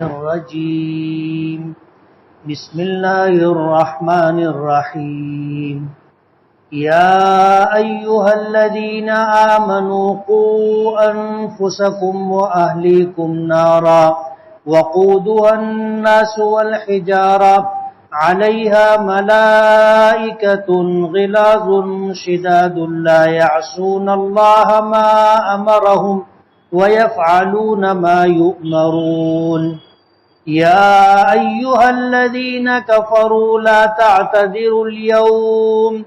الرجيم بسم الله الرحمن الرحيم يا أيها الذين آمنوا قوا أنفسكم وأهليكم نارا وقودها الناس والحجارة عليها ملائكة غلاظ شداد لا يعصون الله ما أمرهم ويفعلون ما يؤمرون يا أيها الذين كفروا لا تعتذروا اليوم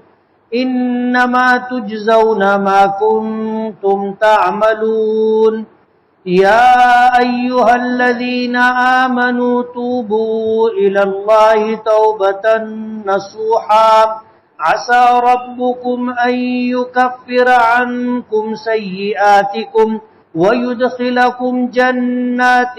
إنما تجزون ما كنتم تعملون يا أيها الذين آمنوا توبوا إلى الله توبة نصوحا عسى ربكم أن يكفر عنكم سيئاتكم ويدخلكم جنات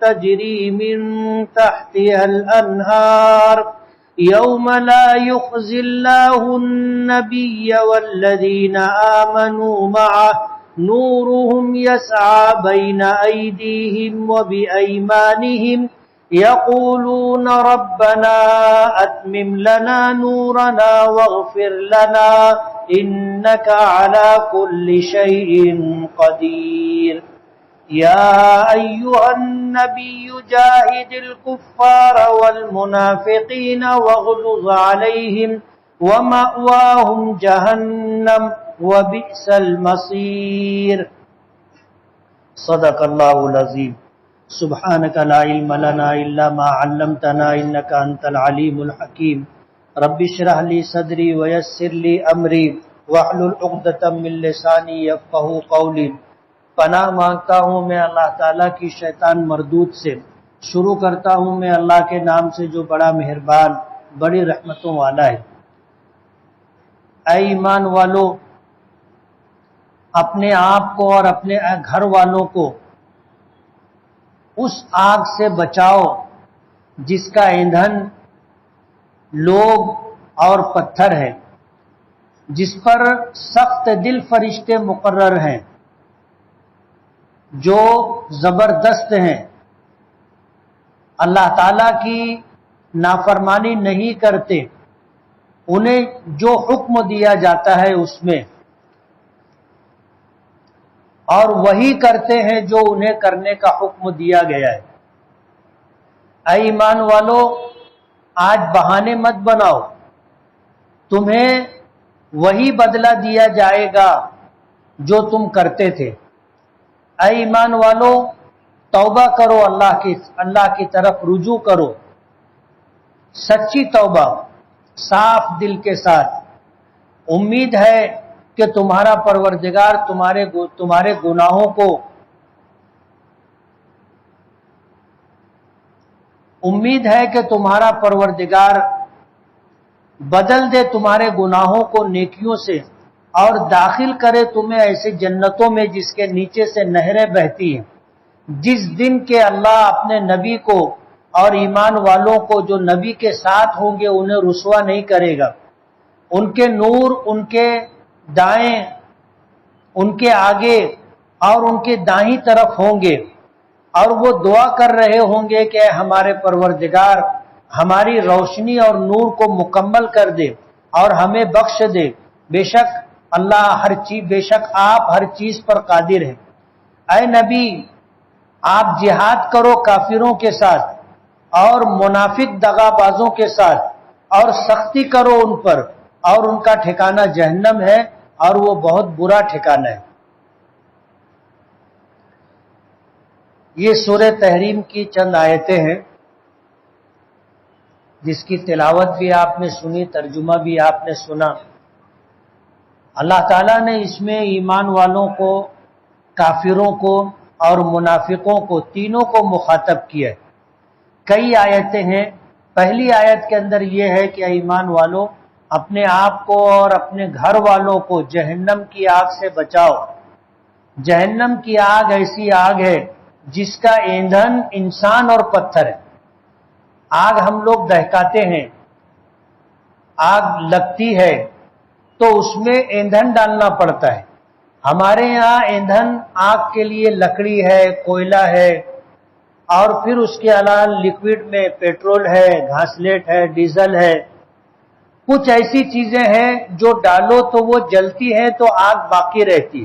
تجري من تحتها الأنهار يوم لا يخزي الله النبي والذين آمنوا معه نورهم يسعى بين أيديهم وبأيمانهم يقولون ربنا أتمم لنا نورنا واغفر لنا إنك على كل شيء قدير يا أيها النبي جاهد الكفار والمنافقين واغلظ عليهم ومأواهم جهنم وبئس المصير صدق الله العظيم سبحانك لا علم لنا إلا ما علمتنا إنك أنت العليم الحكيم رب اشرح لي صدري ويسر لي أمري واحلل عقدة من لساني يفقهوا قولي پناہ مانگتا ہوں میں اللہ تعالیٰ کی شیطان مردود سے. شروع کرتا ہوں میں اللہ کے نام سے جو بڑا مہربان بڑی رحمتوں والا ہے. اے ایمان والو، اپنے آپ کو اور اپنے گھر والوں کو اس آگ سے بچاؤ جس کا ایندھن لوگ اور پتھر ہے، جس پر سخت دل فرشتے مقرر ہیں جو زبردست ہیں، اللہ تعالیٰ کی نافرمانی نہیں کرتے، انہیں جو حکم دیا جاتا ہے اس میں اور وہی کرتے ہیں جو انہیں کرنے کا حکم دیا گیا ہے. اے ایمان والو، آج بہانے مت بناؤ، تمہیں وہی بدلہ دیا جائے گا جو تم کرتے تھے. اے ایمان والو، توبہ کرو، اللہ کی طرف رجوع کرو، سچی توبہ، صاف دل کے ساتھ. امید ہے کہ تمہارا پروردگار تمہارے گناہوں کو بدل دے تمہارے گناہوں کو نیکیوں سے اور داخل کرے تمہیں ایسے جنتوں میں جس کے نیچے سے نہریں بہتی ہیں. جس دن کے اللہ اپنے نبی کو اور ایمان والوں کو جو نبی کے ساتھ ہوں گے انہیں رسوا نہیں کرے گا. ان کے نور ان کے دائیں، ان کے آگے اور ان کے دائیں طرف ہوں گے اور وہ دعا کر رہے ہوں گے کہ ہمارے پروردگار ہماری روشنی اور نور کو مکمل کر دے اور ہمیں بخش دے. بے شک آپ ہر چیز پر قادر ہیں. اے نبی، آپ جہاد کرو کافروں کے ساتھ اور منافق دغا بازوں کے ساتھ اور سختی کرو ان پر، اور ان کا ٹھکانہ جہنم ہے اور وہ بہت برا ٹھکانہ ہے. یہ سورہ تحریم کی چند آیتیں ہیں جس کی تلاوت بھی آپ نے سنی، ترجمہ بھی آپ نے سنا. اللہ تعالیٰ نے اس میں ایمان والوں کو، کافروں کو اور منافقوں کو، تینوں کو مخاطب کیا ہے. کئی آیتیں ہیں. پہلی آیت کے اندر یہ ہے کہ ایمان والوں، اپنے آپ کو اور اپنے گھر والوں کو جہنم کی آگ سے بچاؤ. جہنم کی آگ ایسی آگ ہے جس کا ایندھن انسان اور پتھر ہے. آگ ہم لوگ دہکاتے ہیں، آگ لگتی ہے تو اس میں ایندھن ڈالنا پڑتا ہے. ہمارے یہاں ایندھن آگ کے لیے لکڑی ہے، کوئلہ ہے، اور پھر اس کے علاوہ لکوڈ میں پیٹرول ہے، گھاسلیٹ ہے، ڈیزل ہے، کچھ ایسی چیزیں ہیں جو ڈالو تو وہ جلتی ہیں تو آگ باقی رہتی،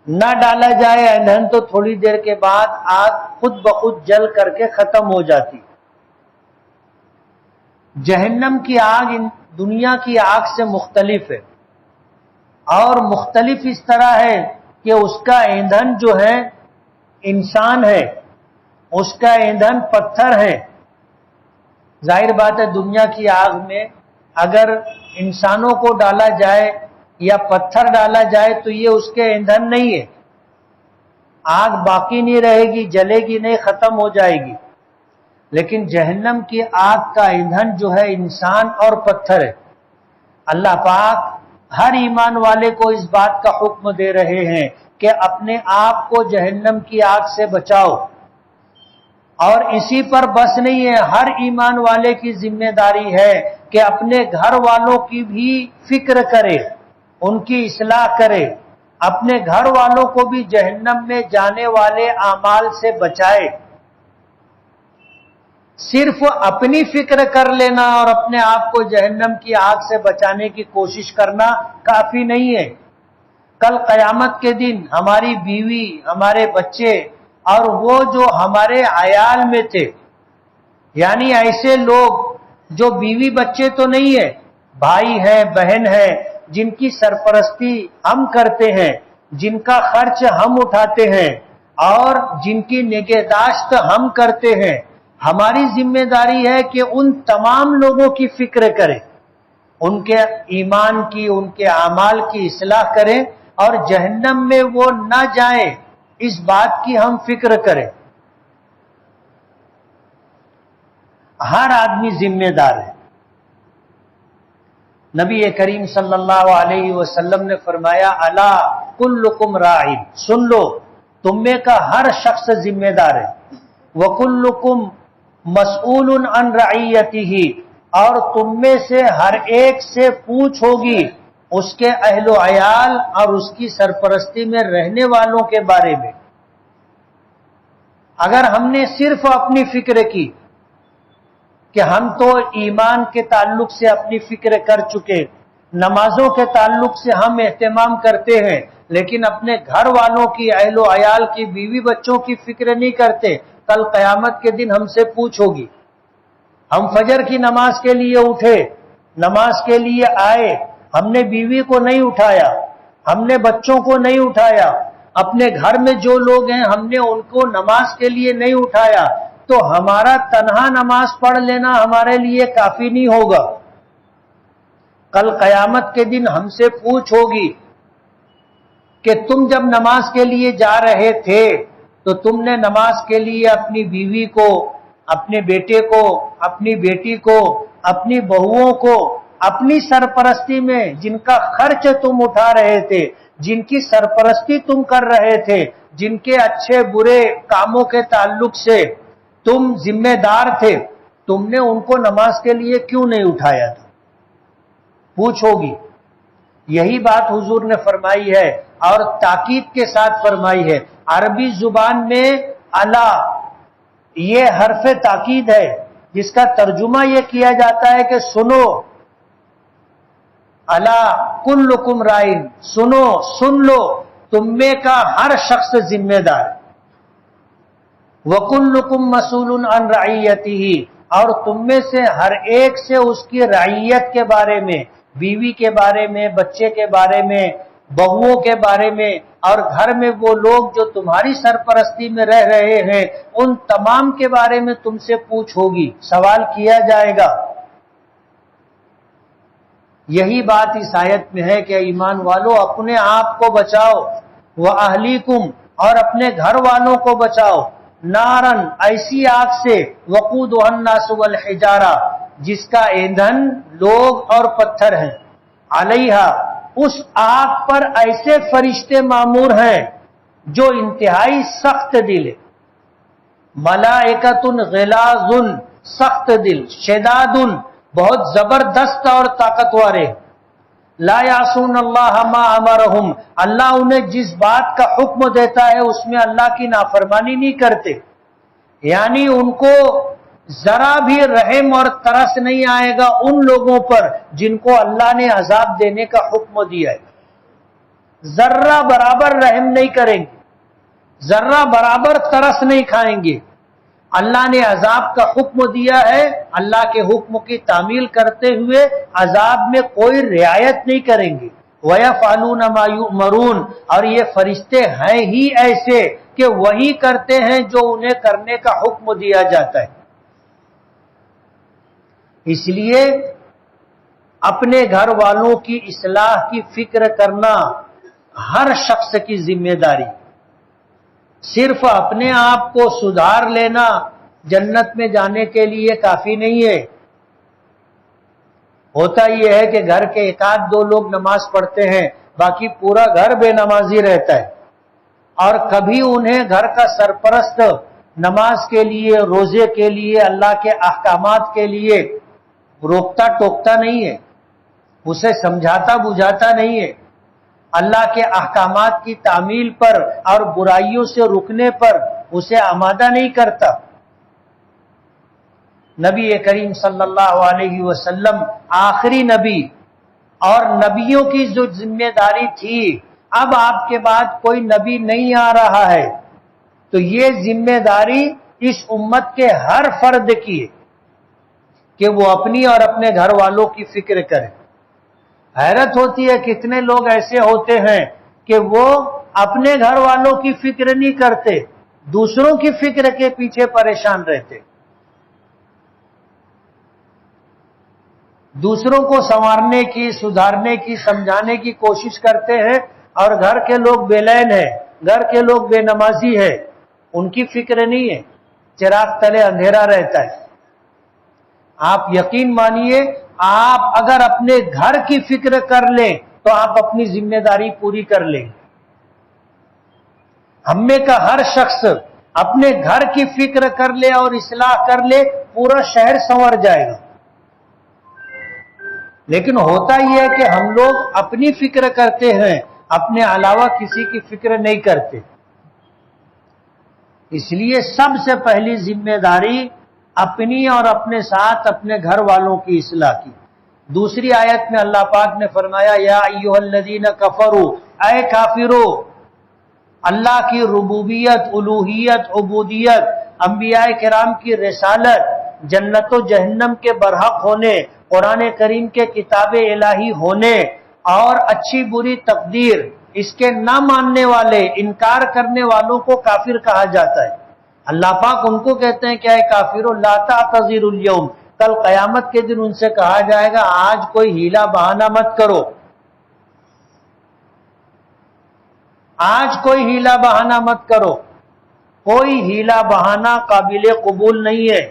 نہ ڈالا جائے ایندھن تو تھوڑی دیر کے بعد آگ خود بخود جل کر کے ختم ہو جاتی۔ جہنم کی آگ دنیا کی آگ سے مختلف ہے، اور مختلف اس طرح ہے کہ اس کا ایندھن جو ہے انسان ہے، اس کا ایندھن پتھر ہے۔ ظاہر بات ہے دنیا کی آگ میں اگر انسانوں کو ڈالا جائے یا پتھر ڈالا جائے تو یہ اس کے ایندھن نہیں ہے، آگ باقی نہیں رہے گی، جلے گی نہیں، ختم ہو جائے گی۔ لیکن جہنم کی آگ کا ایندھن جو ہے انسان اور پتھر ہے۔ اللہ پاک ہر ایمان والے کو اس بات کا حکم دے رہے ہیں کہ اپنے آپ کو جہنم کی آگ سے بچاؤ، اور اسی پر بس نہیں ہے، ہر ایمان والے کی ذمہ داری ہے کہ اپنے گھر والوں کی بھی فکر کرے، ان کی اصلاح کرے، اپنے گھر والوں کو بھی جہنم میں جانے والے اعمال سے بچائے۔ صرف اپنی فکر کر لینا اور اپنے آپ کو جہنم کی آگ سے بچانے کی کوشش کرنا کافی نہیں ہے۔ کل قیامت کے دن ہماری بیوی، ہمارے بچے اور وہ جو ہمارے عیال میں تھے، یعنی ایسے لوگ جو بیوی بچے تو نہیں ہے، بھائی ہے، بہن ہے، جن کی سرپرستی ہم کرتے ہیں، جن کا خرچ ہم اٹھاتے ہیں اور جن کی نگہداشت ہم کرتے ہیں، ہماری ذمہ داری ہے کہ ان تمام لوگوں کی فکر کریں، ان کے ایمان کی، ان کے اعمال کی اصلاح کریں اور جہنم میں وہ نہ جائیں، اس بات کی ہم فکر کریں۔ ہر آدمی ذمہ دار ہے۔ نبی کریم صلی اللہ علیہ وسلم نے فرمایا الا کلکم راع، سن لو تم میں کا ہر شخص ذمہ دار ہے، وکلکم مسئول عن رعیتہ، اور تم میں سے ہر ایک سے پوچھ ہوگی اس کے اہل و عیال اور اس کی سرپرستی میں رہنے والوں کے بارے میں۔ اگر ہم نے صرف اپنی فکر کی کہ ہم تو ایمان کے تعلق سے اپنی فکر کر چکے، نمازوں کے تعلق سے ہم اہتمام کرتے ہیں، لیکن اپنے گھر والوں کی، اہل و عیال کی، بیوی بچوں کی فکر نہیں کرتے، کل قیامت کے دن ہم سے پوچھ ہوگی۔ ہم فجر کی نماز کے لیے اٹھے، نماز کے لیے آئے، ہم نے بیوی کو نہیں اٹھایا، ہم نے بچوں کو نہیں اٹھایا، اپنے گھر میں جو لوگ ہیں ہم نے ان کو نماز کے لیے نہیں اٹھایا، تو ہمارا تنہا نماز پڑھ لینا ہمارے لیے کافی نہیں ہوگا۔ کل قیامت کے دن ہم سے پوچھ ہوگی کہ تم جب نماز کے لیے جا رہے تھے تو تم نے نماز کے لیے اپنی بیوی کو، اپنے بیٹے کو، اپنی بیٹی کو، اپنی بہوؤں کو، اپنی سرپرستی میں جن کا خرچ تم اٹھا رہے تھے، جن کی سرپرستی تم کر رہے تھے، جن کے اچھے برے کاموں کے تعلق سے تم ذمہ دار تھے، تم نے ان کو نماز کے لیے کیوں نہیں اٹھایا تھا؟ پوچھوگی۔ یہی بات حضور نے فرمائی ہے اور تاکید کے ساتھ فرمائی ہے۔ عربی زبان میں الا یہ حرف تاکید ہے، جس کا ترجمہ یہ کیا جاتا ہے کہ سنو، الا کلکم راعٍ، سنو، سن لو، تم میں کا ہر شخص ذمہ دار، وَكُلُّكُمْ مَسْئُولٌ عَنْ رَعِيَّتِهِ، اور تم میں سے ہر ایک سے اس کی رعیت کے بارے میں، بیوی کے بارے میں، بچے کے بارے میں، بہوؤں کے بارے میں، اور گھر میں وہ لوگ جو تمہاری سرپرستی میں رہ رہے ہیں، ان تمام کے بارے میں تم سے پوچھ ہوگی، سوال کیا جائے گا۔ یہی بات اس آیت میں ہے کہ ایمان والو اپنے آپ کو بچاؤ، وَأَهْلِيكُمْ، اور اپنے گھر والوں کو بچاؤ، نارن، ایسی آگ سے، وقودها الناس والحجارہ، جس کا ایندھن لوگ اور پتھر ہیں، علیہا، اس آگ پر ایسے فرشتے مامور ہیں جو انتہائی سخت دل ہے، ملائکۃ غلاظ، سخت دل، شداد، بہت زبردست اور طاقتور ہے، لا یعصون اللہ ما امرہم، اللہ انہیں جس بات کا حکم دیتا ہے اس میں اللہ کی نافرمانی نہیں کرتے، یعنی ان کو ذرا بھی رحم اور ترس نہیں آئے گا ان لوگوں پر جن کو اللہ نے عذاب دینے کا حکم دیا ہے. ذرہ برابر رحم نہیں کریں گے، ذرہ برابر ترس نہیں کھائیں گے. اللہ نے عذاب کا حکم دیا ہے، اللہ کے حکم کی تعمیل کرتے ہوئے عذاب میں کوئی رعایت نہیں کریں گے. وَيَفْعَلُونَ مَا يُؤْمَرُونَ، اور یہ فرشتے ہیں ہی ایسے کہ وہی کرتے ہیں جو انہیں کرنے کا حکم دیا جاتا ہے. اس لیے اپنے گھر والوں کی اصلاح کی فکر کرنا ہر شخص کی ذمہ داری. صرف اپنے آپ کو سدھار لینا جنت میں جانے کے لیے کافی نہیں ہے. ہوتا یہ ہے کہ گھر کے ایک آدھ دو لوگ نماز پڑھتے ہیں، باقی پورا گھر بے نمازی رہتا ہے، اور کبھی انہیں گھر کا سرپرست نماز کے لیے، روزے کے لیے، اللہ کے احکامات کے لیے روکتا ٹوکتا نہیں ہے، اسے سمجھاتا بجھاتا نہیں ہے، اللہ کے احکامات کی تعمیل پر اور برائیوں سے رکنے پر اسے آمادہ نہیں کرتا. نبی کریم صلی اللہ علیہ وسلم آخری نبی، اور نبیوں کی جو ذمہ داری تھی، اب آپ کے بعد کوئی نبی نہیں آ رہا ہے، تو یہ ذمہ داری اس امت کے ہر فرد کی ہے کہ وہ اپنی اور اپنے گھر والوں کی فکر کرے. حیرت ہوتی ہے کتنے لوگ ایسے ہوتے ہیں کہ وہ اپنے گھر والوں کی فکر نہیں کرتے، دوسروں کی فکر کے پیچھے پریشان رہتے، دوسروں کو سنوارنے کی، سدھارنے کی، سمجھانے کی کوشش کرتے ہیں، اور گھر کے لوگ بے لین ہیں، گھر کے لوگ بے نمازی ہیں، ان کی فکر نہیں ہے، چراغ تلے اندھیرا رہتا ہے. آپ یقین مانیے، آپ اگر اپنے گھر کی فکر کر لیں تو آپ اپنی ذمہ داری پوری کر لیں. ہم میں کا ہر شخص اپنے گھر کی فکر کر لے اور اصلاح کر لے، پورا شہر سنور جائے گا. لیکن ہوتا یہ ہے کہ ہم لوگ اپنی فکر کرتے ہیں، اپنے علاوہ کسی کی فکر نہیں کرتے. اس لیے سب سے پہلی ذمہ داری اپنی اور اپنے ساتھ اپنے گھر والوں کی اصلاح کی. دوسری آیت میں اللہ پاک نے فرمایا، یا ایھا الذین کفروا، اے کافرو، اللہ کی ربوبیت، الوہیت، عبودیت، انبیاء کرام کی رسالت، جنت و جہنم کے برحق ہونے، قرآن کریم کے کتاب الہی ہونے، اور اچھی بری تقدیر، اس کے نہ ماننے والے، انکار کرنے والوں کو کافر کہا جاتا ہے. اللہ پاک ان کو کہتے ہیں کہ اے کافرو لا تعتذروا اليوم، کل قیامت کے دن ان سے کہا جائے گا آج کوئی ہیلا بہانہ مت کرو، آج کوئی ہیلا بہانہ مت کرو. کوئی ہیلا بہانہ قابل قبول نہیں ہے.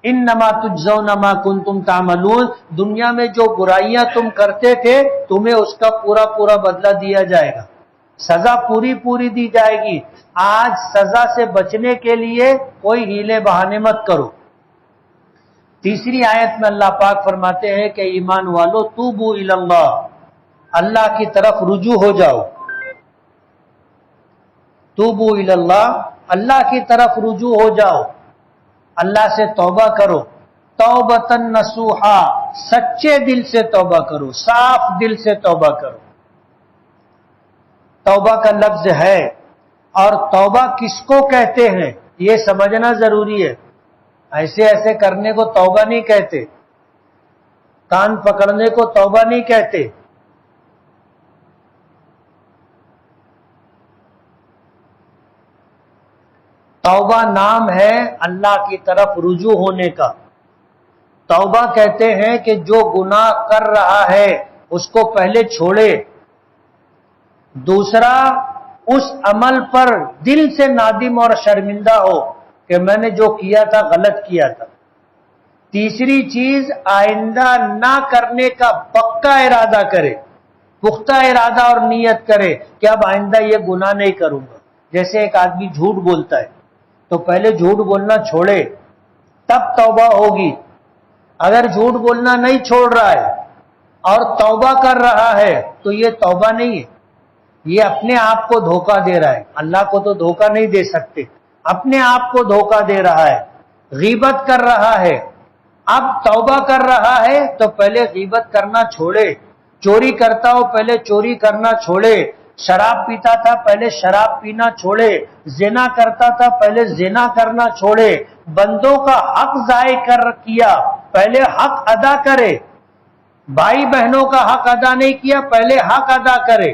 انما تجزون ما کنتم تعملون، دنیا میں جو برائیاں تم کرتے تھے تمہیں اس کا پورا پورا بدلہ دیا جائے گا، سزا پوری پوری دی جائے گی. آج سزا سے بچنے کے لیے کوئی ہیلے بہانے مت کرو. تیسری آیت میں اللہ پاک فرماتے ہیں کہ ایمان والو توبو الی اللہ، اللہ کی طرف رجوع ہو جاؤ. توبو الی اللہ، اللہ کی طرف رجوع ہو جاؤ، اللہ سے توبہ کرو. توبۃ نصوحا، سچے دل سے توبہ کرو، صاف دل سے توبہ کرو. توبہ کا لفظ ہے، اور توبہ کس کو کہتے ہیں یہ سمجھنا ضروری ہے. ایسے ایسے کرنے کو توبہ نہیں کہتے، کان پکڑنے کو توبہ نہیں کہتے. توبہ نام ہے اللہ کی طرف رجوع ہونے کا. توبہ کہتے ہیں کہ جو گناہ کر رہا ہے اس کو پہلے چھوڑے، دوسرا اس عمل پر دل سے نادم اور شرمندہ ہو کہ میں نے جو کیا تھا غلط کیا تھا. تیسری چیز آئندہ نہ کرنے کا پکا ارادہ کرے، پختہ ارادہ اور نیت کرے کہ اب آئندہ یہ گناہ نہیں کروں گا. جیسے ایک آدمی جھوٹ بولتا ہے تو پہلے جھوٹ بولنا چھوڑے تب توبہ ہوگی. اگر جھوٹ بولنا نہیں چھوڑ رہا ہے اور توبہ کر رہا ہے تو یہ توبہ نہیں ہے، یہ اپنے آپ کو دھوکہ دے رہا ہے. اللہ کو تو دھوکہ نہیں دے سکتے. اپنے آپ کو دھوکہ دے رہا ہے، غیبت کر رہا ہے، اب توبہ کر رہا ہے تو پہلے غیبت کرنا چھوڑے، چوری کرتا ہو پہلے چوری کرنا چھوڑے، شراب پیتا تھا پہلے شراب پینا چھوڑے، زنا کرتا تھا پہلے زنا کرنا چھوڑے، بندوں کا حق ضائع کیا پہلے حق ادا کرے، بھائی بہنوں کا حق ادا نہیں کیا پہلے حق ادا کرے۔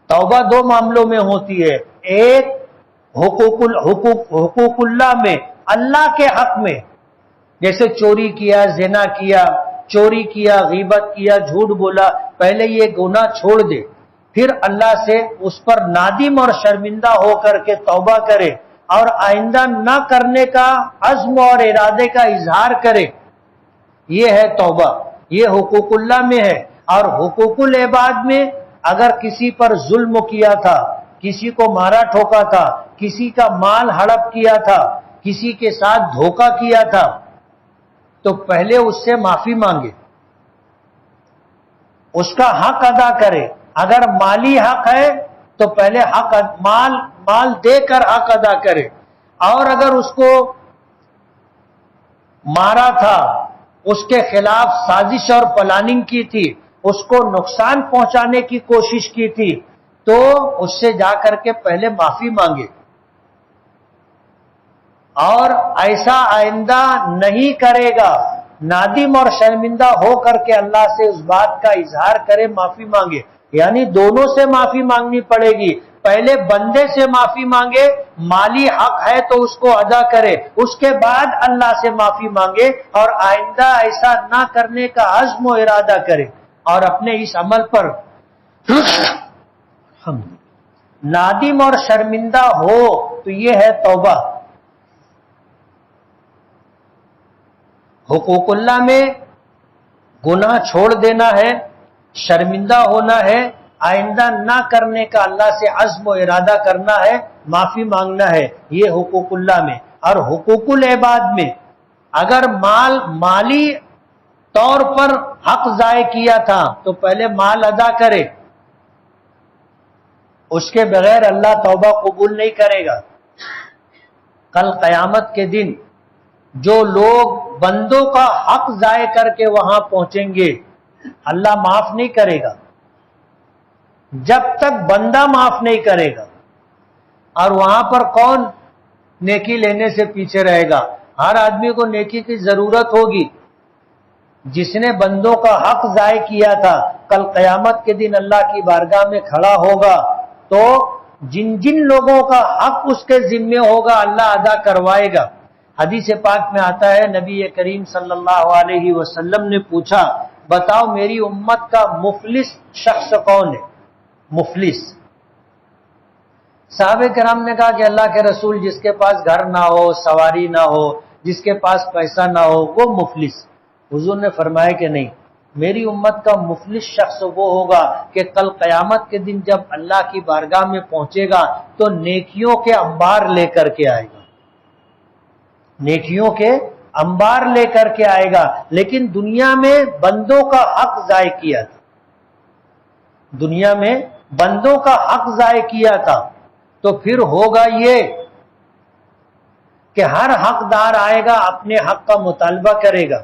توبہ دو معاملوں میں ہوتی ہے، ایک حقوق اللہ میں، اللہ کے حق میں، جیسے چوری کیا، زنا کیا، چوری کیا، غیبت کیا، جھوٹ بولا، پہلے یہ گناہ چھوڑ دے، پھر اللہ سے اس پر نادم اور شرمندہ ہو کر کے توبہ کرے اور آئندہ نہ کرنے کا عزم اور ارادے کا اظہار کرے، یہ ہے توبہ، یہ حقوق اللہ میں ہے۔ اور حقوق العباد میں اگر کسی پر ظلم کیا تھا، کسی کو مارا ٹھوکا تھا، کسی کا مال ہڑپ کیا تھا، کسی کے ساتھ دھوکہ کیا تھا، تو پہلے اس سے معافی مانگے، اس کا حق ادا کرے۔ اگر مالی حق ہے تو پہلے مال دے کر حق ادا کرے، اور اگر اس کو مارا تھا، اس کے خلاف سازش اور پلاننگ کی تھی، اس کو نقصان پہنچانے کی کوشش کی تھی، تو اس سے جا کر کے پہلے معافی مانگے، اور ایسا آئندہ نہیں کرے گا، نادم اور شرمندہ ہو کر کے اللہ سے اس بات کا اظہار کرے، معافی مانگے۔ یعنی دونوں سے معافی مانگنی پڑے گی، پہلے بندے سے معافی مانگے، مالی حق ہے تو اس کو ادا کرے، اس کے بعد اللہ سے معافی مانگے اور آئندہ ایسا نہ کرنے کا عزم و ارادہ کرے، اور اپنے اس عمل پر نادم اور شرمندہ ہو، تو یہ ہے توبہ۔ حقوق اللہ میں گناہ چھوڑ دینا ہے، شرمندہ ہونا ہے، آئندہ نہ کرنے کا اللہ سے عزم و ارادہ کرنا ہے، معافی مانگنا ہے، یہ حقوق اللہ میں۔ اور حقوق العباد میں اگر مالی طور پر حق ضائع کیا تھا تو پہلے مال ادا کرے، اس کے بغیر اللہ توبہ قبول نہیں کرے گا۔ کل قیامت کے دن جو لوگ بندوں کا حق ضائع کر کے وہاں پہنچیں گے، اللہ معاف نہیں کرے گا جب تک بندہ معاف نہیں کرے گا۔ اور وہاں پر کون نیکی لینے سے پیچھے رہے گا؟ ہر آدمی کو نیکی کی ضرورت ہوگی۔ جس نے بندوں کا حق ضائع کیا تھا، کل قیامت کے دن اللہ کی بارگاہ میں کھڑا ہوگا، تو جن جن لوگوں کا حق اس کے ذمے ہوگا اللہ ادا کروائے گا۔ حدیث پاک میں آتا ہے، نبی کریم صلی اللہ علیہ وسلم نے پوچھا، بتاؤ میری امت کا مفلس شخص کون ہے؟ مفلس۔ صحابہ کرام نے کہا کہ اللہ کے رسول، جس کے پاس گھر نہ ہو، سواری نہ ہو، جس کے پاس پیسہ نہ ہو، وہ مفلس۔ حضور نے فرمایا کہ نہیں، میری امت کا مفلس شخص وہ ہوگا کہ کل قیامت کے دن جب اللہ کی بارگاہ میں پہنچے گا تو نیکیوں کے انبار لے کر کے آئے گا، نیکیوں کے انبار لے کر کے آئے گا، لیکن دنیا میں بندوں کا حق ضائع کیا تھا، دنیا میں بندوں کا حق ضائع کیا تھا، تو پھر ہوگا یہ کہ ہر حقدار آئے گا، اپنے حق کا مطالبہ کرے گا،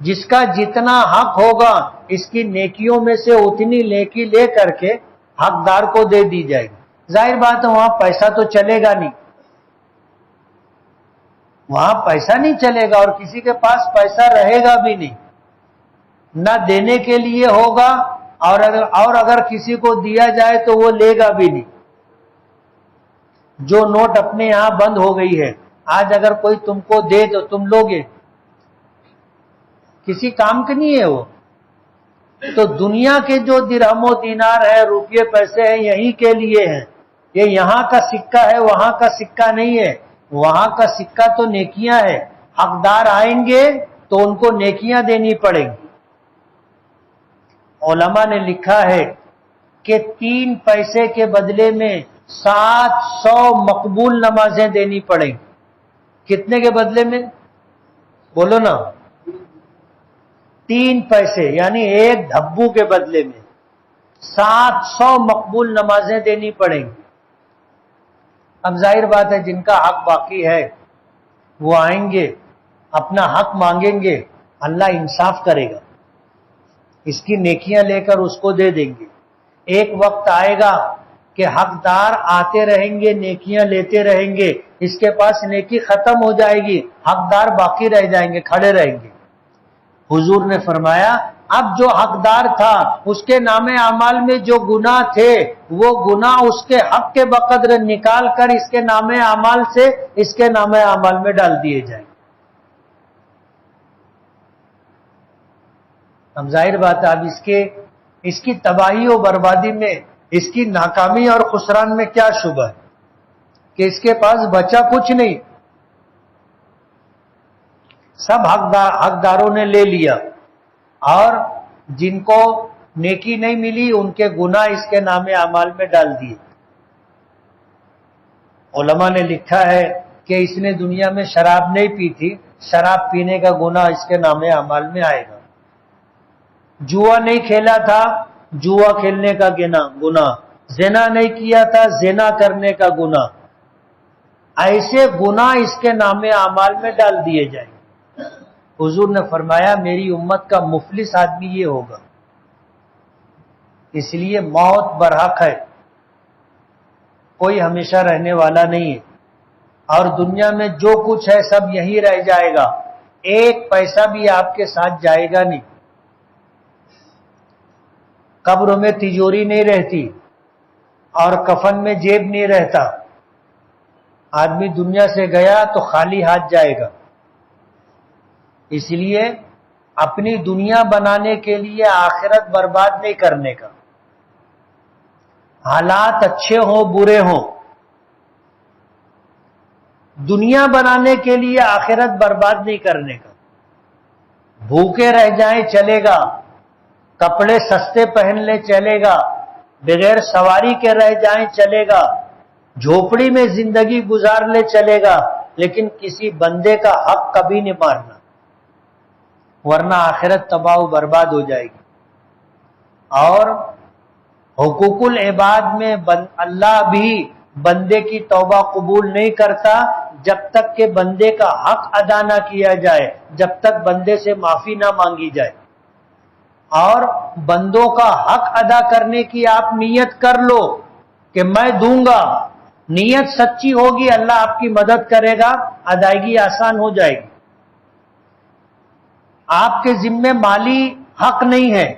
جس کا جتنا حق ہوگا اس کی نیکیوں میں سے اتنی نیکی لے کر کے حقدار کو دے دی جائے گی۔ ظاہر بات ہے وہاں پیسہ تو چلے گا نہیں، وہاں پیسہ نہیں چلے گا، اور کسی کے پاس پیسہ رہے گا بھی نہیں، نہ دینے کے لیے ہوگا، اور اگر کسی کو دیا جائے تو وہ لے گا بھی نہیں۔ جو نوٹ اپنے یہاں بند ہو گئی ہے، آج اگر کوئی تم کو دے تو تم لوگے؟ کسی کام کے نہیں ہے وہ۔ تو دنیا کے جو درہم و دینار ہے، روپیے پیسے ہیں، یہی کے لیے ہیں، یہ یہاں کا سکہ ہے، وہاں کا سکہ نہیں ہے، وہاں کا سکہ تو نیکیاں ہے، حقدار آئیں گے تو ان کو نیکیاں دینی پڑیں گی۔ علماء نے لکھا ہے کہ 3 پیسے کے بدلے میں 700 مقبول نمازیں دینی پڑیں گی۔ کتنے کے بدلے میں؟ بولو نا، 3 پیسے یعنی 1 دھبو کے بدلے میں 700 مقبول نمازیں دینی پڑیں گی۔ اب ظاہر بات ہے جن کا حق باقی ہے وہ آئیں گے، اپنا حق مانگیں گے، اللہ انصاف کرے گا، اس کی نیکیاں لے کر اس کو دے دیں گے۔ ایک وقت آئے گا کہ حقدار آتے رہیں گے، نیکیاں لیتے رہیں گے، اس کے پاس نیکی ختم ہو جائے گی، حقدار باقی رہ جائیں گے، کھڑے رہیں گے۔ حضور نے فرمایا اب جو حقدار تھا اس کے نام اعمال میں جو گناہ تھے وہ گناہ اس کے حق کے بقدر نکال کر اس کے نام اعمال سے اس کے نام اعمال میں ڈال دیے جائیں۔ اب ظاہر بات ہے اب اس کی تباہی و بربادی میں، اس کی ناکامی اور خسران میں کیا شبہ ہے کہ اس کے پاس بچا کچھ نہیں، سب حقداروں نے لے لیا، اور جن کو نیکی نہیں ملی ان کے گناہ اس کے نام اعمال میں ڈال دیے۔ علماء نے لکھا ہے کہ اس نے دنیا میں شراب نہیں پی تھی، شراب پینے کا گناہ اس کے نام اعمال میں آئے گا۔ جوا نہیں کھیلا تھا، جوا کھیلنے کا گناہ، زنا نہیں کیا تھا، زنا کرنے کا گناہ، ایسے گناہ اس کے نام اعمال میں ڈال دیے جائیں۔ حضور نے فرمایا میری امت کا مفلس آدمی یہ ہوگا۔ اس لیے موت برحق ہے، کوئی ہمیشہ رہنے والا نہیں ہے، اور دنیا میں جو کچھ ہے سب یہیں رہ جائے گا، ایک پیسہ بھی آپ کے ساتھ جائے گا نہیں۔ قبر میں تجوری نہیں رہتی اور کفن میں جیب نہیں رہتا، آدمی دنیا سے گیا تو خالی ہاتھ جائے گا۔ اس لیے اپنی دنیا بنانے کے لیے آخرت برباد نہیں کرنے کا، حالات اچھے ہوں برے ہوں، دنیا بنانے کے لیے آخرت برباد نہیں کرنے کا۔ بھوکے رہ جائیں چلے گا، کپڑے سستے پہن لے چلے گا، بغیر سواری کے رہ جائیں چلے گا، جھوپڑی میں زندگی گزار لے چلے گا، لیکن کسی بندے کا حق کبھی نہیں مارنا، ورنہ آخرت تباہ و برباد ہو جائے گی۔ اور حقوق العباد میں اللہ بھی بندے کی توبہ قبول نہیں کرتا جب تک کہ بندے کا حق ادا نہ کیا جائے، جب تک بندے سے معافی نہ مانگی جائے۔ اور بندوں کا حق ادا کرنے کی آپ نیت کر لو کہ میں دوں گا، نیت سچی ہوگی اللہ آپ کی مدد کرے گا، ادائیگی آسان ہو جائے گی۔ آپ کے ذمے مالی حق نہیں ہے،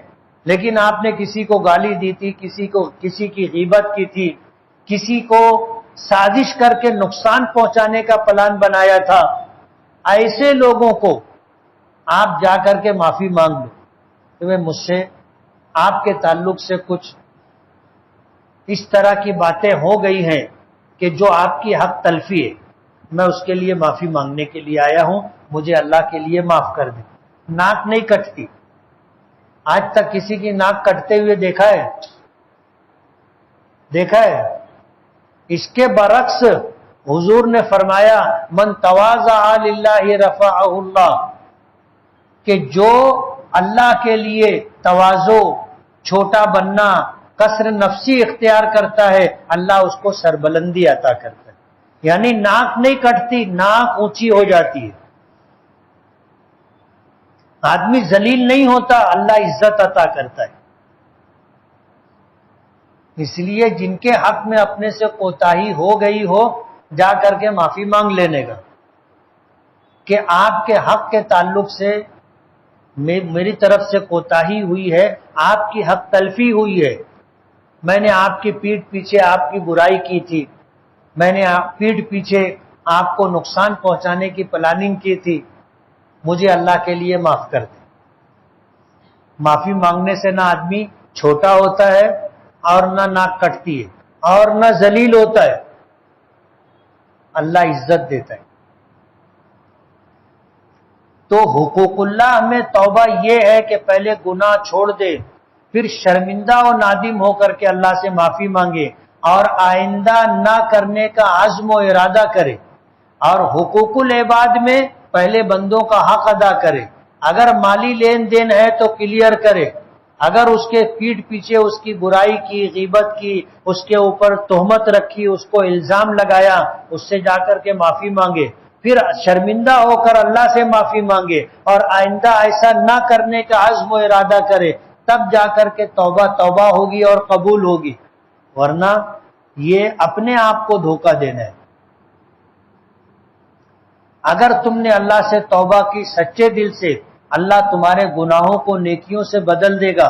لیکن آپ نے کسی کو گالی دی تھی، کسی کی غیبت کی تھی، کسی کو سازش کر کے نقصان پہنچانے کا پلان بنایا تھا، ایسے لوگوں کو آپ جا کر کے معافی مانگ لو کہ مجھ سے آپ کے تعلق سے کچھ اس طرح کی باتیں ہو گئی ہیں کہ جو آپ کی حق تلفی ہے، میں اس کے لیے معافی مانگنے کے لیے آیا ہوں، مجھے اللہ کے لیے معاف کر دیں۔ ناک نہیں کٹتی، آج تک کسی کی ناک کٹتے ہوئے دیکھا ہے؟ اس کے برعکس حضور نے فرمایا من تواضع للہ رفعہ اللہ، کہ جو اللہ کے لیے تواضع، چھوٹا بننا، کسر نفسی اختیار کرتا ہے، اللہ اس کو سربلندی عطا کرتا ہے۔ یعنی ناک نہیں کٹتی، ناک اونچی ہو جاتی ہے، آدمی ذلیل نہیں ہوتا، اللہ عزت عطا کرتا ہے۔ اس لیے جن کے حق میں اپنے سے کوتاہی ہو گئی ہو، جا کر کے معافی مانگ لینے کا کہ آپ کے حق کے تعلق سے میری طرف سے کوتاہی ہوئی ہے، آپ کی حق تلفی ہوئی ہے، میں نے آپ کی پیٹھ پیچھے آپ کی برائی کی تھی، میں نے پیٹھ پیچھے آپ کو نقصان پہنچانے کی پلاننگ کی تھی، مجھے اللہ کے لیے معاف کر دیں۔ معافی مانگنے سے نہ آدمی چھوٹا ہوتا ہے اور نہ ناک کٹتی ہے اور نہ ذلیل ہوتا ہے، اللہ عزت دیتا ہے۔ تو حقوق اللہ میں توبہ یہ ہے کہ پہلے گناہ چھوڑ دے، پھر شرمندہ و نادم ہو کر کے اللہ سے معافی مانگے اور آئندہ نہ کرنے کا عزم و ارادہ کرے، اور حقوق العباد میں پہلے بندوں کا حق ادا کرے، اگر مالی لین دین ہے تو کلیئر کرے، اگر اس کے پیٹھ پیچھے اس کی برائی کی، غیبت کی، اس کے اوپر تہمت رکھی، اس کو الزام لگایا، اس سے جا کر کے معافی مانگے، پھر شرمندہ ہو کر اللہ سے معافی مانگے اور آئندہ ایسا نہ کرنے کا عزم و ارادہ کرے، تب جا کر کے توبہ ہوگی اور قبول ہوگی، ورنہ یہ اپنے آپ کو دھوکہ دینا ہے۔ اگر تم نے اللہ سے توبہ کی سچے دل سے، اللہ تمہارے گناہوں کو نیکیوں سے بدل دے گا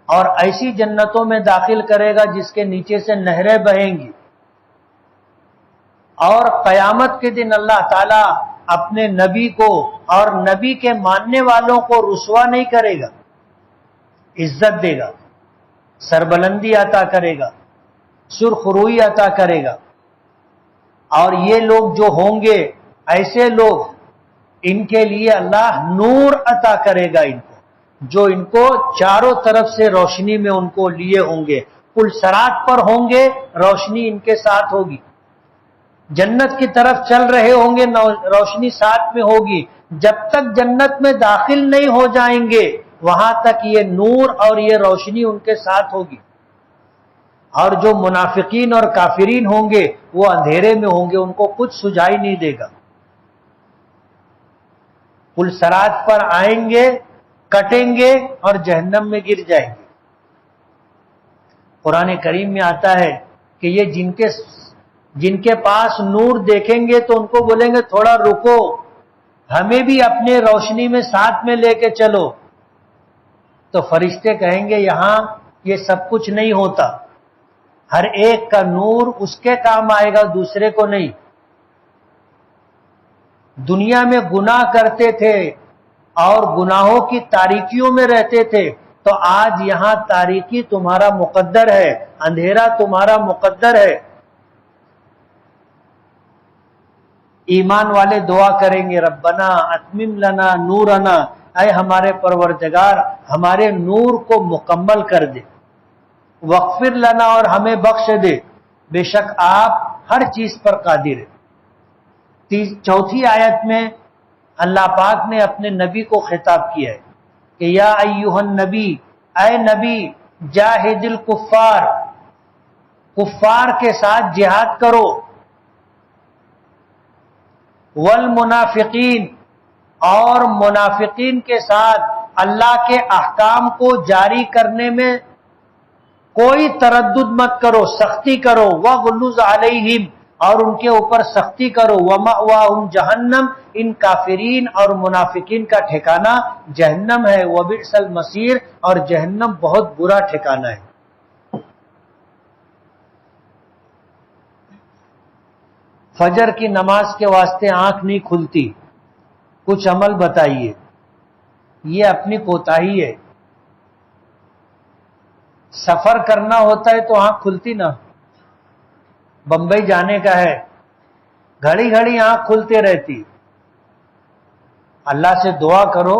اور ایسی جنتوں میں داخل کرے گا جس کے نیچے سے نہریں بہیں گی، اور قیامت کے دن اللہ تعالی اپنے نبی کو اور نبی کے ماننے والوں کو رسوا نہیں کرے گا، عزت دے گا، سربلندی عطا کرے گا، سرخ روئی عطا کرے گا۔ اور یہ لوگ جو ہوں گے، ایسے لوگ، ان کے لیے اللہ نور عطا کرے گا، ان کو جو ان کو چاروں طرف سے روشنی میں ان کو لیے ہوں گے، پل صراط پر ہوں گے، روشنی ان کے ساتھ ہوگی، جنت کی طرف چل رہے ہوں گے، روشنی ساتھ میں ہوگی، جب تک جنت میں داخل نہیں ہو جائیں گے وہاں تک یہ نور اور یہ روشنی ان کے ساتھ ہوگی۔ اور جو منافقین اور کافرین ہوں گے وہ اندھیرے میں ہوں گے، ان کو کچھ سجائی نہیں دے گا، پل صراط پر آئیں گے، کٹیں گے اور جہنم میں گر جائیں گے۔ قرآن کریم میں آتا ہے کہ یہ جن کے پاس نور دیکھیں گے تو ان کو بولیں گے تھوڑا رکو، ہمیں بھی اپنے روشنی میں ساتھ میں لے کے چلو، تو فرشتے کہیں گے یہاں یہ سب کچھ نہیں ہوتا، ہر ایک کا نور اس کے کام آئے گا، دوسرے کو نہیں۔ دنیا میں گناہ کرتے تھے اور گناہوں کی تاریکیوں میں رہتے تھے، تو آج یہاں تاریکی تمہارا مقدر ہے، اندھیرا تمہارا مقدر ہے۔ ایمان والے دعا کریں گے ربنا اتمم لنا نورنا، اے ہمارے پروردگار ہمارے نور کو مکمل کر دے، وغفر لنا، اور ہمیں بخش دے، بے شک آپ ہر چیز پر قادر ہیں۔ چوتھی آیت میں اللہ پاک نے اپنے نبی کو خطاب کیا ہے کہ یا ایھا النبی، اے نبی، جاہد الکفار، کفار کے ساتھ جہاد کرو، والمنافقین، اور منافقین کے ساتھ اللہ کے احکام کو جاری کرنے میں کوئی تردد مت کرو، سختی کرو، وغلظ علیہم، اور ان کے اوپر سختی کرو، ومأواہم جہنم، ان کافرین اور منافقین کا ٹھکانہ جہنم ہے، وبئس المصیر، اور جہنم بہت برا ٹھکانہ ہے۔ فجر کی نماز کے واسطے آنکھ نہیں کھلتی، کچھ عمل بتائیے۔ یہ اپنی کوتاہی ہے، سفر کرنا ہوتا ہے تو آنکھ کھلتی نا، بمبئی جانے کا ہے، گھڑی گھڑی آنکھ کھلتے رہتی۔ اللہ سے دعا کرو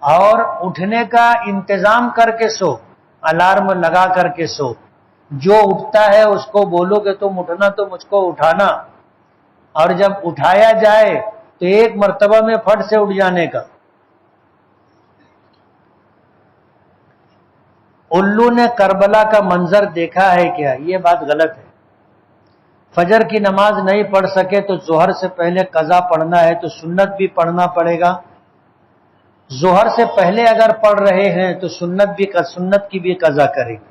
اور اٹھنے کا انتظام کر کے سو، الارم لگا کر کے سو، جو اٹھتا ہے اس کو بولو کہ تم اٹھنا تو مجھ کو اٹھانا، اور جب اٹھایا جائے تو ایک مرتبہ میں پھٹ سے اٹھ جانے کا۔ الو نے کربلا کا منظر دیکھا ہے کیا؟ یہ بات غلط ہے۔ فجر کی نماز نہیں پڑھ سکے تو ظہر سے پہلے قضا پڑھنا ہے تو سنت بھی پڑھنا پڑے گا، ظہر سے پہلے اگر پڑھ رہے ہیں تو سنت کی بھی قضا کریں گے۔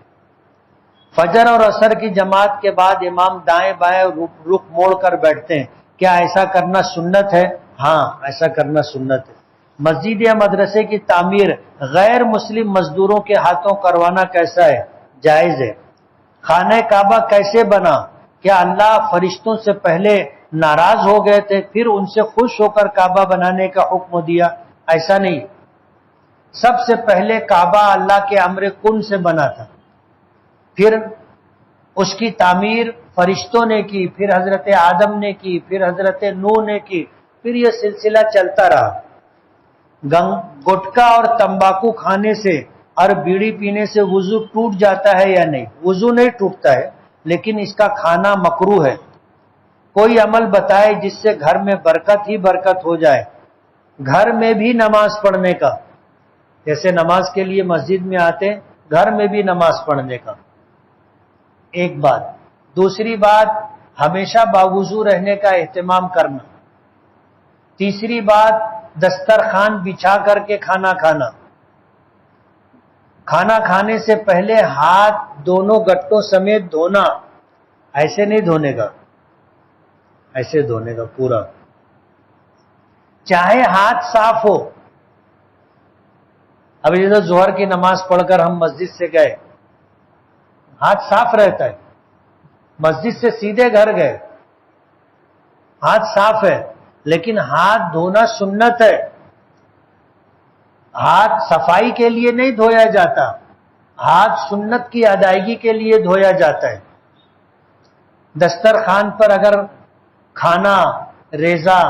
فجر اور عصر کی جماعت کے بعد امام دائیں بائیں رخ موڑ کر بیٹھتے ہیں، کیا ایسا کرنا سنت ہے؟ ہاں، ایسا کرنا سنت ہے۔ مسجد یا مدرسے کی تعمیر غیر مسلم مزدوروں کے ہاتھوں کروانا کیسا ہے؟ جائز ہے۔ خانہ کعبہ کیسے بنا؟ کیا اللہ فرشتوں سے پہلے ناراض ہو گئے تھے پھر ان سے خوش ہو کر کعبہ بنانے کا حکم دیا؟ ایسا نہیں، سب سے پہلے کعبہ اللہ کے امر کن سے بنا تھا، پھر اس کی تعمیر فرشتوں نے کی، پھر حضرت آدم نے کی، پھر حضرت نوح نے کی، پھر یہ سلسلہ چلتا رہا۔ گٹکا اور تمباکو کھانے سے اور بیڑی پینے سے وضو ٹوٹ جاتا ہے یا نہیں؟ وضو نہیں ٹوٹتا ہے، لیکن اس کا کھانا مکروہ ہے۔ کوئی عمل بتائے جس سے گھر میں برکت ہی برکت ہو جائے، گھر میں بھی نماز پڑھنے کا، جیسے نماز کے لیے مسجد میں آتے گھر میں بھی نماز پڑھنے کا، ایک بات۔ دوسری بات، ہمیشہ باوضو رہنے کا اہتمام کرنا۔ تیسری بات، دسترخوان بچھا کر کے کھانا کھانا۔ کھانا کھانے سے پہلے ہاتھ دونوں گٹوں سمیت دھونا، ایسے نہیں دھونے کا، ایسے دھونے کا پورا، چاہے ہاتھ صاف ہو۔ ابھی جیسے ظہر کی نماز پڑھ کر ہم مسجد سے گئے، ہاتھ صاف رہتا ہے، مسجد سے سیدھے گھر گئے، ہاتھ صاف ہے، لیکن ہاتھ دھونا سنت ہے۔ ہاتھ صفائی کے لیے نہیں دھویا جاتا، ہاتھ سنت کی ادائیگی کے لیے دھویا جاتا ہے۔ دسترخوان پر اگر کھانا، ریزہ،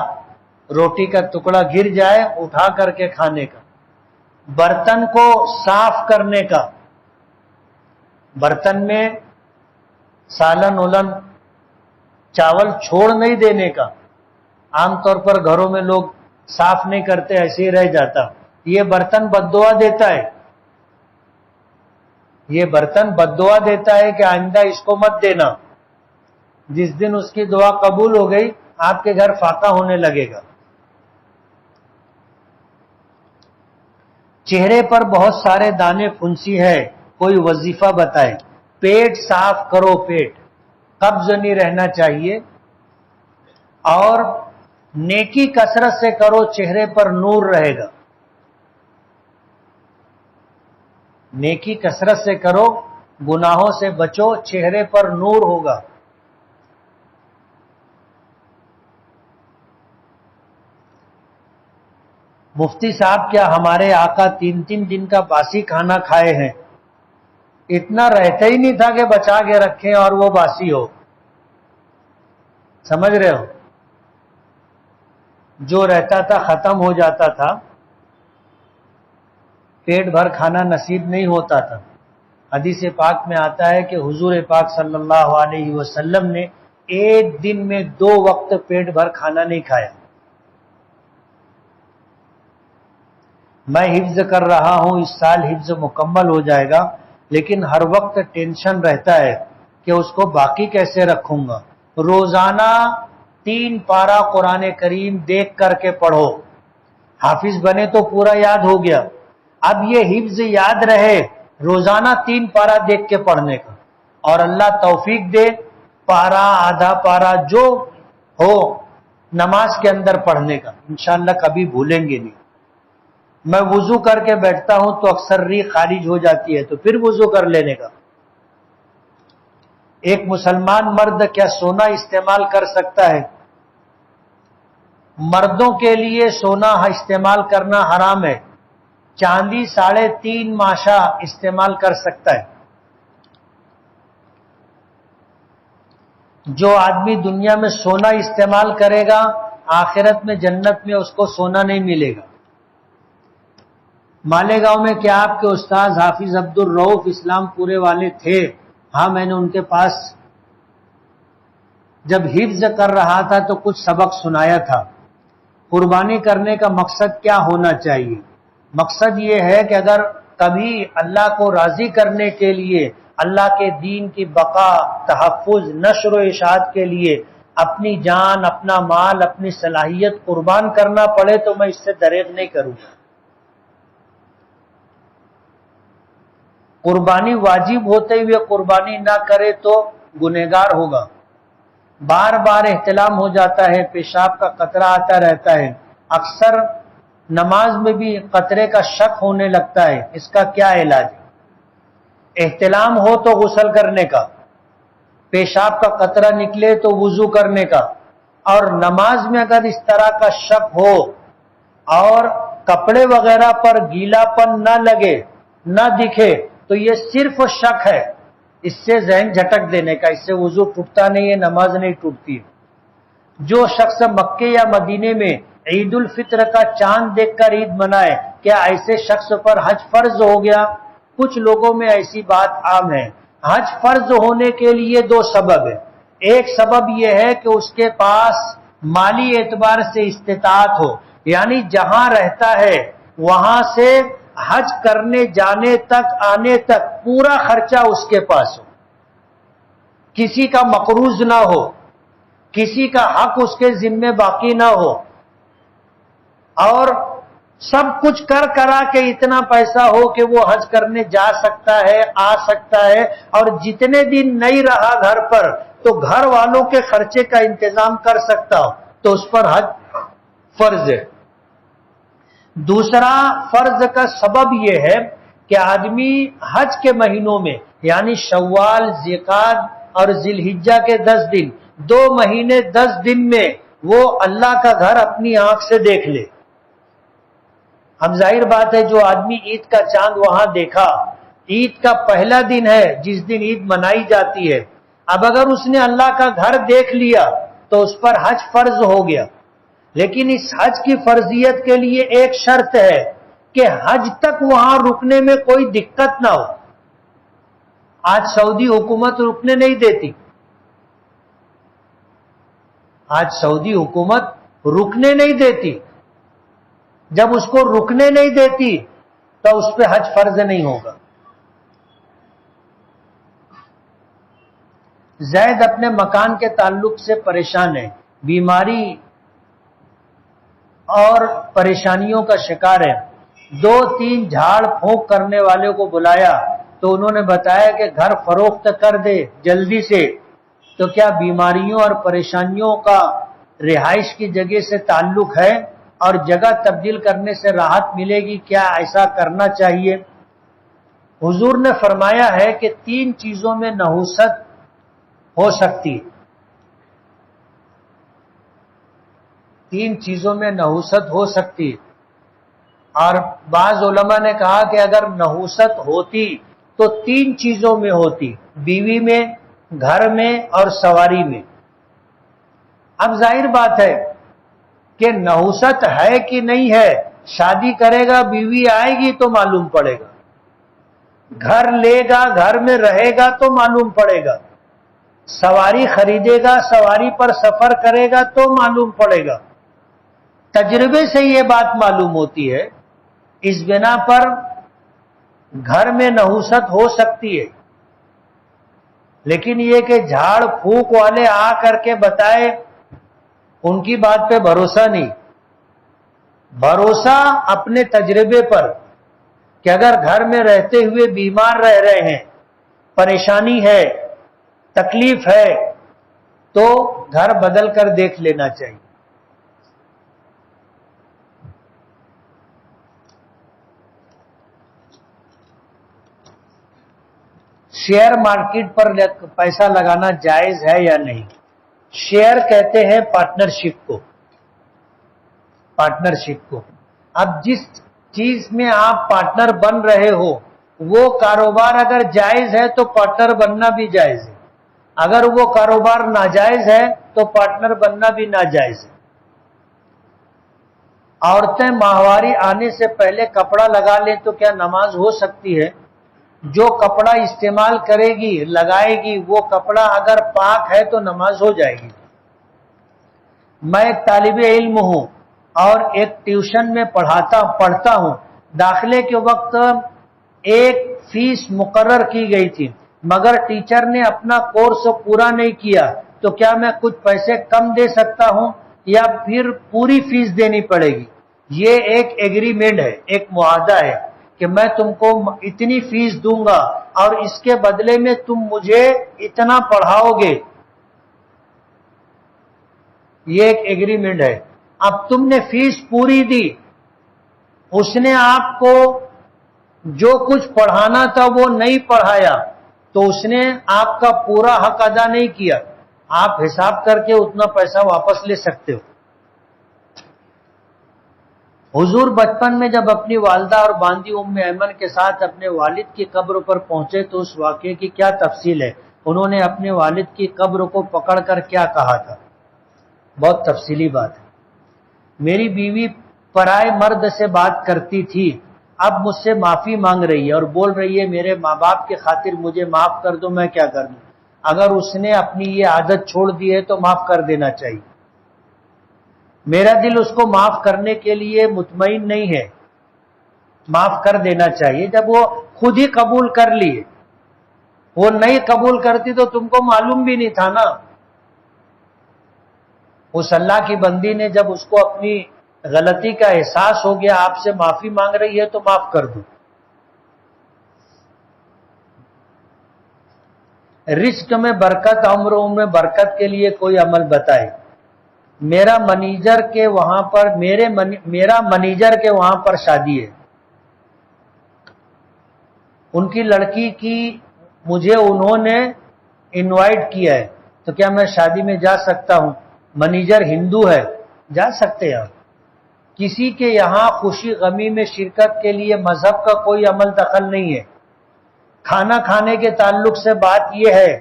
روٹی کا ٹکڑا گر جائے، اٹھا کر کے کھانے کا، برتن کو صاف کرنے کا، برتن میں سالن اولن چاول چھوڑ نہیں دینے کا۔ عام طور پر گھروں میں لوگ صاف نہیں کرتے، ایسے ہی رہ جاتا، یہ برتن بد دعا دیتا ہے، یہ برتن بد دعا دیتا ہے کہ آئندہ اس کو مت دینا۔ جس دن اس کی دعا قبول ہو گئی، آپ کے گھر فاقہ ہونے لگے گا۔ چہرے پر بہت سارے دانے پھنسی ہے، کوئی وظیفہ بتائے۔ پیٹ صاف کرو، پیٹ قبض نہیں رہنا چاہیے، اور نیکی کثرت سے کرو، چہرے پر نور رہے گا۔ نیکی کثرت سے کرو، گناہوں سے بچو، چہرے پر نور ہوگا۔ مفتی صاحب، کیا ہمارے آقا 3 دن کا باسی کھانا کھائے ہیں؟ اتنا رہتا ہی نہیں تھا کہ بچا کے رکھیں اور وہ باسی ہو، سمجھ رہے ہو؟ جو رہتا تھا ختم ہو جاتا تھا، پیٹ بھر کھانا نصیب نہیں ہوتا تھا۔ حدیث پاک میں آتا ہے کہ حضور پاک صلی اللہ علیہ وسلم نے ایک دن میں 2 وقت پیٹ بھر کھانا نہیں کھایا۔ میں حفظ کر رہا ہوں، اس سال حفظ مکمل ہو جائے گا، لیکن ہر وقت ٹینشن رہتا ہے کہ اس کو باقی کیسے رکھوں گا۔ روزانہ 3 پارہ قرآن کریم دیکھ کر کے پڑھو، حافظ بنے تو پورا یاد ہو گیا، اب یہ حفظ یاد رہے، روزانہ 3 پارہ دیکھ کے پڑھنے کا، اور اللہ توفیق دے پارہ آدھا پارہ جو ہو نماز کے اندر پڑھنے کا، انشاءاللہ کبھی بھولیں گے نہیں۔ میں وضو کر کے بیٹھتا ہوں تو اکثر ریح خارج ہو جاتی ہے، تو پھر وضو کر لینے کا۔ ایک مسلمان مرد کیا سونا استعمال کر سکتا ہے؟ مردوں کے لیے سونا استعمال کرنا حرام ہے، چاندی 3.5 ماشا استعمال کر سکتا ہے۔ جو آدمی دنیا میں سونا استعمال کرے گا، آخرت میں جنت میں اس کو سونا نہیں ملے گا۔ مالیگاؤں میں کیا آپ کے استاذ حافظ عبد الرؤف اسلام پورے والے تھے؟ ہاں، میں نے ان کے پاس جب حفظ کر رہا تھا تو کچھ سبق سنایا تھا۔ قربانی کرنے کا مقصد کیا ہونا چاہیے؟ مقصد یہ ہے کہ اگر کبھی اللہ کو راضی کرنے کے لیے، اللہ کے دین کی بقا، تحفظ، نشر و اشاعت کے لیے اپنی جان، اپنا مال، اپنی صلاحیت قربان کرنا پڑے تو میں اس سے دریغ نہیں کروں گا۔ قربانی واجب ہوتے ہوئے قربانی نہ کرے تو گنہگار ہوگا۔ بار بار احتلام ہو جاتا ہے، پیشاب کا قطرہ آتا رہتا ہے، اکثر نماز میں بھی قطرے کا شک ہونے لگتا ہے، اس کا کیا علاج ہے؟ احتلام ہو تو غسل کرنے کا، پیشاب کا قطرہ نکلے تو وضو کرنے کا، اور نماز میں اگر اس طرح کا شک ہو اور کپڑے وغیرہ پر گیلا پن نہ لگے، نہ دکھے، تو یہ صرف شک ہے، اس سے ذہن جھٹک دینے کا، اس سے وضو ٹوٹتا نہیں ہے، نماز نہیں ٹوٹتی۔ جو شخص مکے یا مدینے میں عید الفطر کا چاند دیکھ کر عید منائے، کیا ایسے شخص پر حج فرض ہو گیا؟ کچھ لوگوں میں ایسی بات عام ہے۔ حج فرض ہونے کے لیے 2 سبب ہے۔ ایک سبب یہ ہے کہ اس کے پاس مالی اعتبار سے استطاعت ہو، یعنی جہاں رہتا ہے وہاں سے حج کرنے جانے تک آنے تک پورا خرچہ اس کے پاس ہو، کسی کا مقروض نہ ہو، کسی کا حق اس کے ذمے باقی نہ ہو، اور سب کچھ کر کرا کے اتنا پیسہ ہو کہ وہ حج کرنے جا سکتا ہے، آ سکتا ہے، اور جتنے دن نہیں رہا گھر پر تو گھر والوں کے خرچے کا انتظام کر سکتا ہو، تو اس پر حج فرض ہے۔ دوسرا فرض کا سبب یہ ہے کہ آدمی حج کے مہینوں میں یعنی شوال، ذوالقعدہ اور ذی الحجہ کے 10 دن، 2 مہینے 10 دن میں وہ اللہ کا گھر اپنی آنکھ سے دیکھ لے۔ اب ظاہر بات ہے جو آدمی عید کا چاند وہاں دیکھا، عید کا پہلا دن ہے جس دن عید منائی جاتی ہے، اب اگر اس نے اللہ کا گھر دیکھ لیا تو اس پر حج فرض ہو گیا، لیکن اس حج کی فرضیت کے لیے ایک شرط ہے کہ حج تک وہاں رکنے میں کوئی دقت نہ ہو۔ آج سعودی حکومت رکنے نہیں دیتی، آج سعودی حکومت رکنے نہیں دیتی، جب اس کو رکنے نہیں دیتی تو اس پہ حج فرض نہیں ہوگا۔ زید اپنے مکان کے تعلق سے پریشان ہے، بیماری اور پریشانیوں کا شکار ہے، 2-3 جھاڑ پھونک کرنے والے کو بلایا تو انہوں نے بتایا کہ گھر فروخت کر دے جلدی سے، تو کیا بیماریوں اور پریشانیوں کا رہائش کی جگہ سے تعلق ہے اور جگہ تبدیل کرنے سے راحت ملے گی؟ کیا ایسا کرنا چاہیے؟ حضور نے فرمایا ہے کہ 3 چیزوں میں نحوست ہو سکتی ہے، 3 چیزوں میں نحوست ہو سکتی ہے، اور بعض علماء نے کہا کہ اگر نحوست ہوتی تو 3 چیزوں میں ہوتی، بیوی میں، گھر میں اور سواری میں۔ اب ظاہر بات ہے کہ نحوست ہے کہ نہیں ہے، شادی کرے گا بیوی آئے گی تو معلوم پڑے گا، گھر لے گا گھر میں رہے گا تو معلوم پڑے گا، سواری خریدے گا سواری پر سفر کرے گا تو معلوم پڑے گا، تجربے سے یہ بات معلوم ہوتی ہے۔ اس بنا پر گھر میں نحوست ہو سکتی ہے، لیکن یہ کہ جھاڑ پھونک والے آ کر کے بتائے، ان کی بات پہ بھروسہ نہیں، بھروسہ اپنے تجربے پر کہ اگر گھر میں رہتے ہوئے بیمار رہ رہے ہیں، پریشانی ہے، تکلیف ہے، تو گھر بدل کر دیکھ لینا چاہیے۔ شیئر مارکیٹ پر پیسہ لگانا جائز ہے یا نہیں؟ شیئر کہتے ہیں پارٹنرشپ کو، پارٹنرشپ کو۔ اب جس چیز میں آپ پارٹنر بن رہے ہو وہ کاروبار اگر جائز ہے تو پارٹنر بننا بھی جائز ہے، اگر وہ کاروبار ناجائز ہے تو پارٹنر بننا بھی ناجائز ہے۔ عورتیں ماہواری آنے سے پہلے کپڑا لگا لیں تو کیا نماز ہو سکتی ہے؟ جو کپڑا استعمال کرے گی لگائے گی وہ کپڑا اگر پاک ہے تو نماز ہو جائے گی۔ میں ایک طالب علم ہوں اور ایک ٹیوشن میں پڑھتا ہوں، داخلے کے وقت ایک فیس مقرر کی گئی تھی، مگر ٹیچر نے اپنا کورس پورا نہیں کیا، تو کیا میں کچھ پیسے کم دے سکتا ہوں یا پھر پوری فیس دینی پڑے گی؟ یہ ایک ایگریمنٹ ہے، ایک معاہدہ ہے کہ میں تم کو اتنی فیس دوں گا اور اس کے بدلے میں تم مجھے اتنا پڑھاؤ گے، یہ ایک ایگریمنٹ ہے۔ اب تم نے فیس پوری دی، اس نے آپ کو جو کچھ پڑھانا تھا وہ نہیں پڑھایا، تو اس نے آپ کا پورا حق ادا نہیں کیا، آپ حساب کر کے اتنا پیسہ واپس لے سکتے ہو۔ حضور بچپن میں جب اپنی والدہ اور باندی ام ایمن کے ساتھ اپنے والد کی قبر پر پہنچے تو اس واقعے کی کیا تفصیل ہے؟ انہوں نے اپنے والد کی قبر کو پکڑ کر کیا کہا تھا؟ بہت تفصیلی بات ہے۔ میری بیوی پرائے مرد سے بات کرتی تھی، اب مجھ سے معافی مانگ رہی ہے اور بول رہی ہے میرے ماں باپ کی خاطر مجھے معاف کر دو، میں کیا کر دوں؟ اگر اس نے اپنی یہ عادت چھوڑ دی ہے تو معاف کر دینا چاہیے۔ میرا دل اس کو معاف کرنے کے لیے مطمئن نہیں ہے۔ معاف کر دینا چاہیے جب وہ خود ہی قبول کر لیے. وہ نہیں قبول کرتی تو تم کو معلوم بھی نہیں تھا نا. اس اللہ کی بندی نے جب اس کو اپنی غلطی کا احساس ہو گیا، آپ سے معافی مانگ رہی ہے تو معاف کر دو. رزق میں برکت، عمروں میں برکت کے لیے کوئی عمل بتائے. میرا منیجر کے وہاں پر شادی ہے. ان کی لڑکی کی مجھے انہوں نے انوائٹ کیا ہے، تو کیا میں شادی میں جا سکتا ہوں؟ منیجر ہندو ہے، جا سکتے ہیں. کسی کے یہاں خوشی غمی میں شرکت کے لیے مذہب کا کوئی عمل دخل نہیں ہے. کھانا کھانے کے تعلق سے بات یہ ہے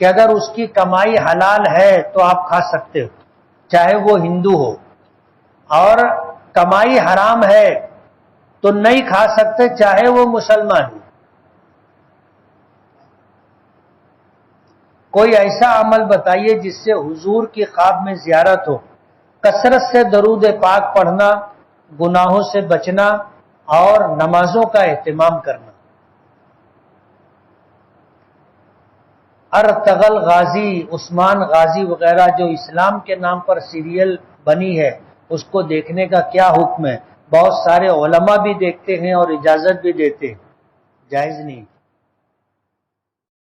کہ اگر اس کی کمائی حلال ہے تو آپ کھا سکتے ہو، چاہے وہ ہندو ہو. اور کمائی حرام ہے تو نہیں کھا سکتے، چاہے وہ مسلمان ہو. کوئی ایسا عمل بتائیے جس سے حضور کی خواب میں زیارت ہو. کثرت سے درود پاک پڑھنا، گناہوں سے بچنا اور نمازوں کا اہتمام کرنا. ارطغرل غازی، عثمان غازی وغیرہ جو اسلام کے نام پر سیریل بنی ہے، اس کو دیکھنے کا کیا حکم ہے؟ بہت سارے علماء بھی دیکھتے ہیں اور اجازت بھی دیتے ہیں، جائز نہیں.